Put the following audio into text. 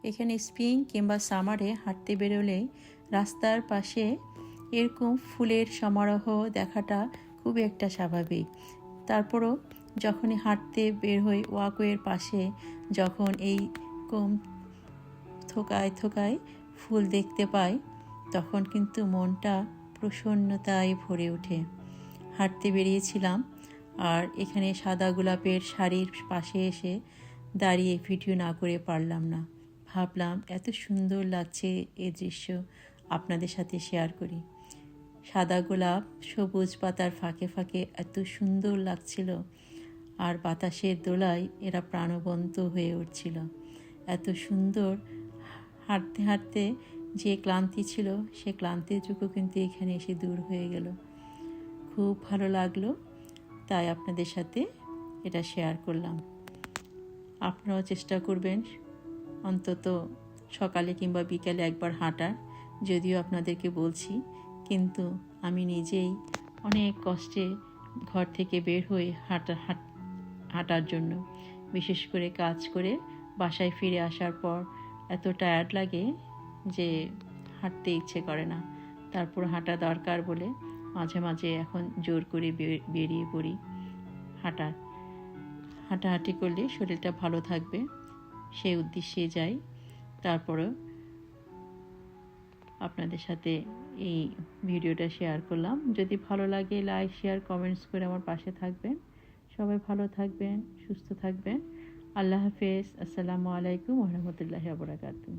এখানে স্প্রিং কিংবা সামারে হাঁটতে বেরোলে রাস্তার পাশে এরকম ফুলের সমারোহ দেখাটা খুবই একটা স্বাভাবিক। তারপরও যখনই হাঁটতে বের হই ওয়াকওয়ের পাশে যখন এই কম থোকায় থোকায় ফুল দেখতে পাই তখন কিন্তু মনটা প্রসন্নতায় ভরে ওঠে। হাঁটতে বেরিয়েছিলাম আর এখানে সাদা গোলাপের শাড়ির পাশে এসে দাঁড়িয়ে ভিডিও না করে পারলাম না। ভাবলাম এত সুন্দর লাগছে এই দৃশ্য, আপনাদের সাথে শেয়ার করি। সাদা গোলাপ সবুজ পাতার ফাঁকে ফাঁকে এত সুন্দর লাগছিল আর বাতাসের দোলায় এরা প্রাণবন্ত হয়ে উঠছিল। এত সুন্দর, হাঁটতে হাঁটতে যে ক্লান্তি ছিল সে ক্লান্তিটুকু কিন্তু এখানে এসে দূর হয়ে গেল। খুব ভালো লাগলো, তাই আপনাদের সাথে এটা শেয়ার করলাম। আপনারাও চেষ্টা করবেন অন্তত সকালে কিংবা বিকালে একবার হাঁটার। যদিও আপনাদেরকে বলছি, কিন্তু আমি নিজেই অনেক কষ্টে ঘর থেকে বের হয়ে হাঁটার জন্য, বিশেষ করে কাজ করে বাসায় ফিরে আসার পর এত টায়ার্ড লাগে যে হাঁটতে ইচ্ছে করে না। তারপর হাঁটা দরকার বলে মাঝে মাঝে এখন জোর করে বেরিয়ে পড়ি হাঁটাহাঁটি করলে শরীরটা ভালো থাকবে, সেই উদ্দেশ্যে যাই। তারপরেও আপনাদের সাথে এই ভিডিওটা শেয়ার করলাম। যদি ভালো লাগে লাইক শেয়ার কমেন্টস করে আমার পাশে থাকবেন। সবাই ভালো থাকবেন, সুস্থ থাকবেন। আল্লাহ হাফেজ। আসসালামু আলাইকুম ওয়া রাহমাতুল্লাহি ওয়া বারাকাতুহু।